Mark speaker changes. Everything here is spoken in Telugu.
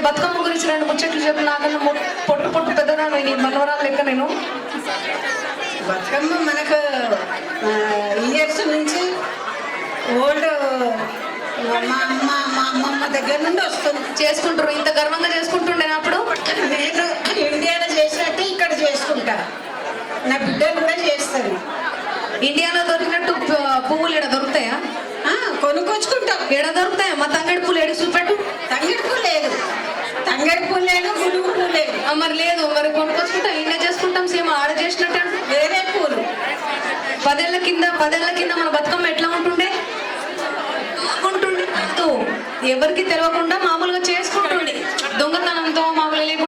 Speaker 1: బతుకమ్మ గురించి 2 ముచ్చట్లు చెప్పు. నాకన్నా పొట్టు పొట్టు పెద్దదాన్ని, నీ మనవరాలు లెక్క నేను.
Speaker 2: బతుకమ్మ మనకు ఇయర్స్ నుంచి ఓల్డ్ మా అమ్మమ్మ దగ్గర నుండి వస్తుంది.
Speaker 1: చేసుకుంటారు, ఇంత గర్వంగా చేసుకుంటుండే అప్పుడు.
Speaker 2: నేను ఇండియాలో చేసినట్టు ఇక్కడ చేసుకుంటా, నా బిడ్డలు కూడా చేస్తారు.
Speaker 1: ఇండియాలో దొరికినట్టు పువ్వులు ఎడ దొరుకుతాయా?
Speaker 2: కొనుక్కొచ్చుకుంటాం.
Speaker 1: ఎడ దొరుకుతాయా? మా తంగడి పూలు ఎడ చూపెట్టు.
Speaker 2: తంగడి పూలు లేదు, తంగడి పూలు లేదు, గుడుగు పూలు లేదు.
Speaker 1: మరి లేదు, మరి కొనుక్కొచ్చుకుంటాం, ఇండియా చేసుకుంటాం సేమ్ ఆడ చేసినట్టు.
Speaker 2: వేరే పూలు
Speaker 1: 10 ఏళ్ల కింద మన బతుకమ్మ ఎట్లా ఉంటుండే? ఎవరికి తెలియకుండా మామూలుగా చేసుకుంటుండే, దొంగతనంతో మామూలుగా.